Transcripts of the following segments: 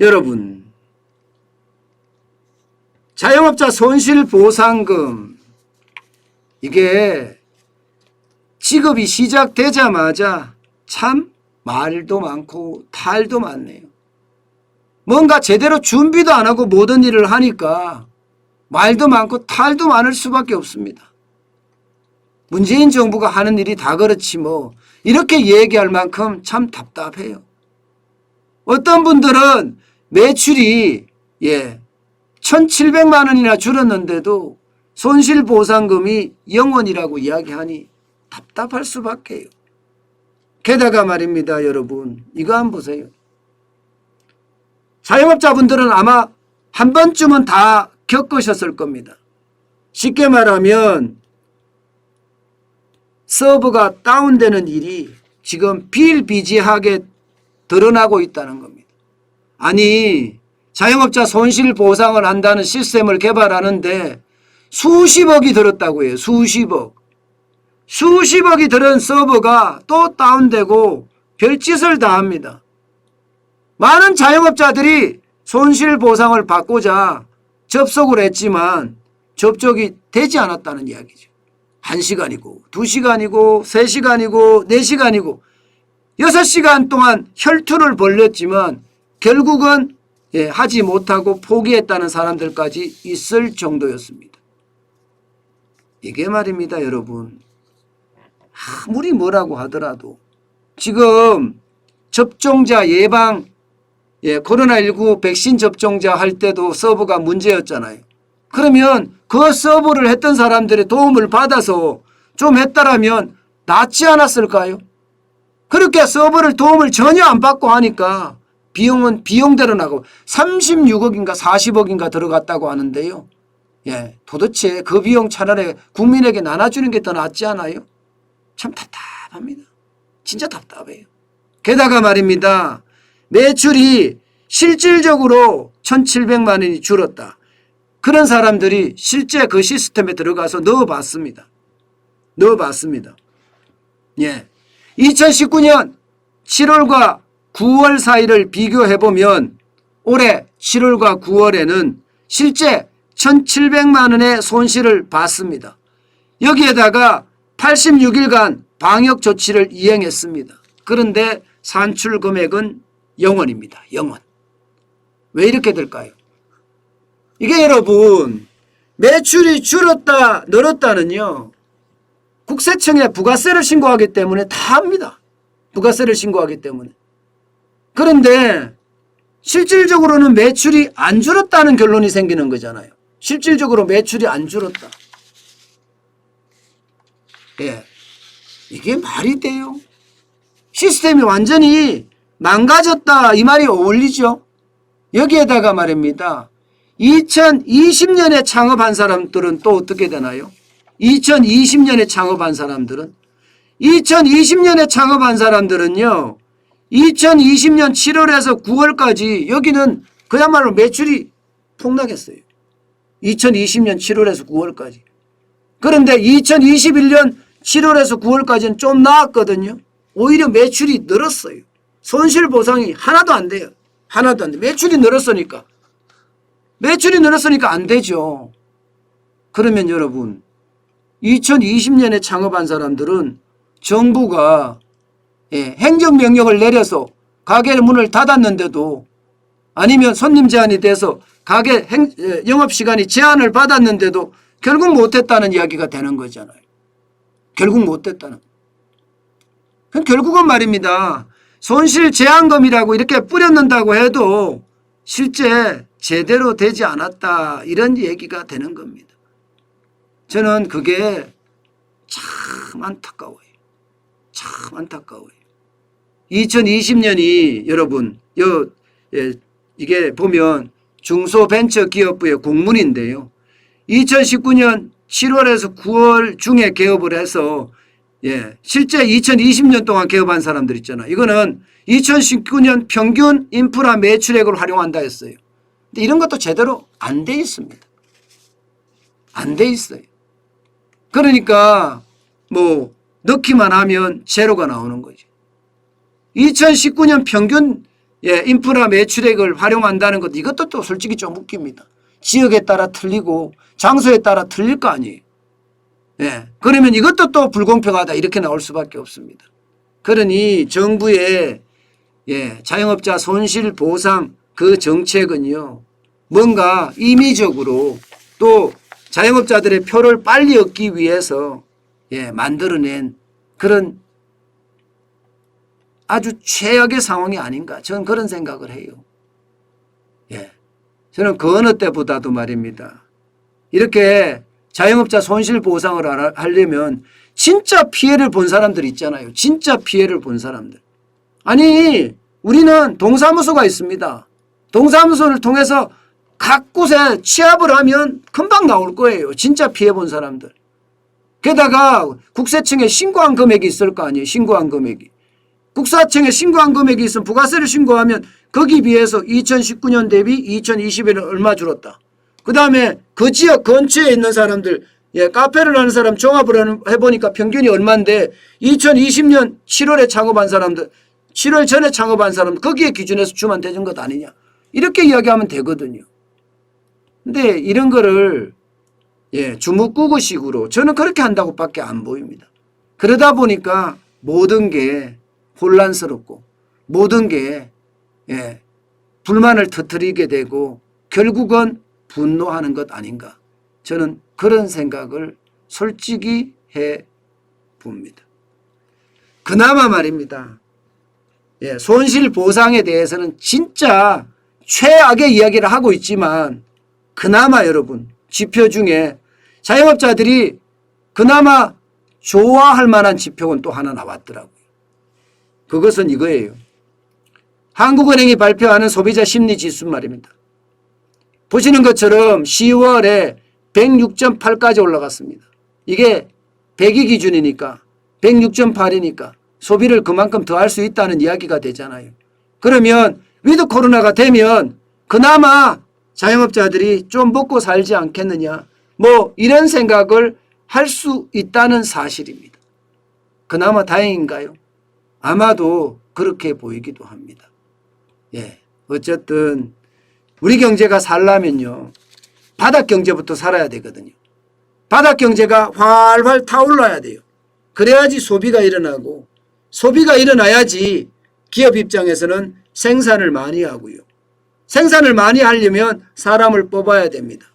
여러분, 자영업자 손실보상금 이게 지급이 시작되자마자 참 말도 많고 탈도 많네요. 뭔가 제대로 준비도 안 하고 모든 일을 하니까 말도 많고 탈도 많을 수밖에 없습니다. 문재인 정부가 하는 일이 다 그렇지 뭐 이렇게 얘기할 만큼 참 답답해요. 어떤 분들은 매출이 1,700만 원이나 줄었는데도 손실보상금이 0원이라고 이야기하니 답답할 수밖에요. 게다가 말입니다, 여러분. 이거 한번 보세요. 자영업자분들은 아마 한 번쯤은 다 겪으셨을 겁니다. 쉽게 말하면 서버가 다운되는 일이 지금 비일비재하게 드러나고 있다는 겁니다. 아니, 자영업자 손실보상을 한다는 시스템을 개발하는데 수십억이 들었다고 해요. 수십억이 들은 서버가 또 다운되고 별짓을 다 합니다. 많은 자영업자들이 손실보상을 받고자 접속을 했지만 접촉이 되지 않았다는 이야기죠. 1시간이고 2시간이고 3시간이고 4시간이고 6시간 동안 혈투를 벌였지만 결국은 하지 못하고 포기했다는 사람들까지 있을 정도였습니다. 이게 말입니다, 여러분. 아무리 뭐라고 하더라도 지금 접종자 예방 코로나19 백신 접종자 할 때도 서버가 문제였잖아요. 그러면 그 서버를 했던 사람들의 도움을 받아서 좀 했다라면 낫지 않았을까요? 그렇게 서버를 도움을 전혀 안 받고 하니까 비용은 비용대로 나고 36억인가 40억인가 들어갔다고 하는데요. 도대체 그 비용 차라리 국민에게 나눠주는 게 더 낫지 않아요? 참 답답합니다. 진짜 답답해요. 게다가 말입니다. 매출이 실질적으로 1,700만 원이 줄었다. 그런 사람들이 실제 그 시스템에 들어가서 넣어봤습니다. 2019년 7월과 9월 사이를 비교해보면 올해 7월과 9월에는 실제 1,700만 원의 손실을 봤습니다. 여기에다가 86일간 방역 조치를 이행했습니다. 그런데 산출 금액은 0원입니다. 0원. 왜 이렇게 될까요? 이게 여러분 매출이 줄었다 늘었다는요. 국세청에 부가세를 신고하기 때문에 다 합니다. 부가세를 신고하기 때문에. 그런데 실질적으로는 매출이 안 줄었다는 결론이 생기는 거잖아요. 실질적으로 매출이 안 줄었다. 이게 말이 돼요? 시스템이 완전히 망가졌다 이 말이 어울리죠. 여기에다가 말입니다. 2020년에 창업한 사람들은 또 어떻게 되나요? 2020년에 창업한 사람들은 2020년에 창업한 사람들은요. 2020년 7월에서 9월까지 여기는 그야말로 매출이 폭락했어요. 2020년 7월에서 9월까지. 그런데 2021년 7월에서 9월까지는 좀 나았거든요. 오히려 매출이 늘었어요. 손실보상이 하나도 안 돼요. 하나도 안 돼. 매출이 늘었으니까 안 되죠. 그러면 여러분 2020년에 창업한 사람들은 정부가 행정명령을 내려서 가게 문을 닫았는데도 아니면 손님 제한이 돼서 가게 영업시간이 제한을 받았는데도 결국 못했다는 이야기가 되는 거잖아요. 결국 못했다는. 결국은 말입니다. 손실제한금이라고 이렇게 뿌렸는다고 해도 실제 제대로 되지 않았다 이런 얘기가 되는 겁니다. 저는 그게 참 안타까워요. 참 안타까워요. 2020년이 여러분 이게 보면 중소벤처기업부의 공문인데요. 2019년 7월에서 9월 중에 개업을 해서 실제 2020년 동안 개업한 사람들 있잖아요. 이거는 2019년 평균 인프라 매출액을 활용한다 했어요. 근데 이런 것도 제대로 안 돼 있습니다. 안 돼 있어요. 그러니까 넣기만 하면 제로가 나오는 거죠. 2019년 평균 인프라 매출액을 활용한다는 것, 이것도 또 솔직히 좀 웃깁니다. 지역에 따라 틀리고 장소에 따라 틀릴 거 아니에요. 그러면 이것도 또 불공평하다 이렇게 나올 수밖에 없습니다. 그러니 정부의 자영업자 손실보상 그 정책은요, 뭔가 임의적으로 또 자영업자들의 표를 빨리 얻기 위해서 만들어낸 그런 아주 최악의 상황이 아닌가, 저는 그런 생각을 해요. 저는 그 어느 때보다도 말입니다. 이렇게 자영업자 손실보상을 하려면 진짜 피해를 본 사람들 있잖아요. 진짜 피해를 본 사람들. 아니, 우리는 동사무소가 있습니다. 동사무소를 통해서 각 곳에 취합을 하면 금방 나올 거예요. 진짜 피해 본 사람들. 게다가 국세청에 신고한 금액이 있을 거 아니에요. 신고한 금액이. 국세청에 신고한 금액이 있으면 부가세를 신고하면 거기 비해서 2019년 대비 2020에는 얼마 줄었다. 그 다음에 그 지역 근처에 있는 사람들, 카페를 하는 사람 종합을 해보니까 평균이 얼마인데 2020년 7월에 창업한 사람들, 7월 전에 창업한 사람 거기에 기준해서 주면 되는 것 아니냐. 이렇게 이야기하면 되거든요. 근데 이런 거를 주먹구구식으로 저는 그렇게 한다고 밖에 안 보입니다. 그러다 보니까 모든 게 혼란스럽고 모든 게 불만을 터뜨리게 되고 결국은 분노하는 것 아닌가. 저는 그런 생각을 솔직히 해 봅니다. 그나마 말입니다. 손실보상에 대해서는 진짜 최악의 이야기를 하고 있지만 그나마 여러분 지표 중에 자영업자들이 그나마 좋아할 만한 지표는 또 하나 나왔더라고요. 그것은 이거예요. 한국은행이 발표하는 소비자 심리지수 말입니다. 보시는 것처럼 10월에 106.8까지 올라갔습니다. 이게 100이 기준이니까 106.8이니까 소비를 그만큼 더 할 수 있다는 이야기가 되잖아요. 그러면 위드 코로나가 되면 그나마 자영업자들이 좀 먹고 살지 않겠느냐, 뭐 이런 생각을 할 수 있다는 사실입니다. 그나마 다행인가요? 아마도 그렇게 보이기도 합니다. 어쨌든 우리 경제가 살려면요, 바닥 경제부터 살아야 되거든요. 바닥 경제가 활활 타올라야 돼요. 그래야지 소비가 일어나고, 소비가 일어나야지 기업 입장에서는 생산을 많이 하고요. 생산을 많이 하려면 사람을 뽑아야 됩니다.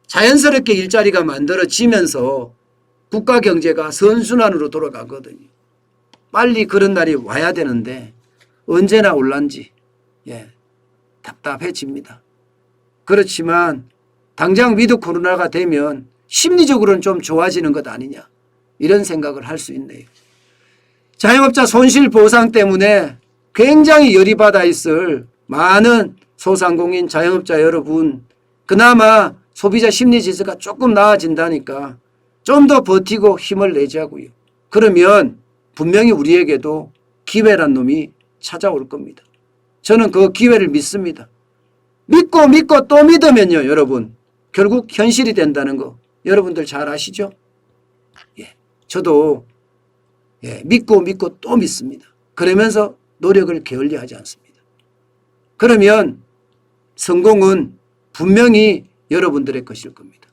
자연스럽게 일자리가 만들어지면서 국가 경제가 선순환으로 돌아가거든요. 빨리 그런 날이 와야 되는데 언제나 올란지 답답해집니다. 그렇지만 당장 위드 코로나가 되면 심리적으로는 좀 좋아지는 것 아니냐, 이런 생각을 할 수 있네요. 자영업자 손실보상 때문에 굉장히 열이 받아 있을 많은 소상공인 자영업자 여러분, 그나마 소비자 심리지수가 조금 나아진다니까 좀 더 버티고 힘을 내자고요. 그러면 분명히 우리에게도 기회란 놈이 찾아올 겁니다. 저는 그 기회를 믿습니다. 믿고 또 믿으면요, 여러분, 결국 현실이 된다는 거 여러분들 잘 아시죠? 저도 믿고 또 믿습니다. 그러면서 노력을 게을리하지 않습니다. 그러면 성공은 분명히 여러분들의 것일 겁니다.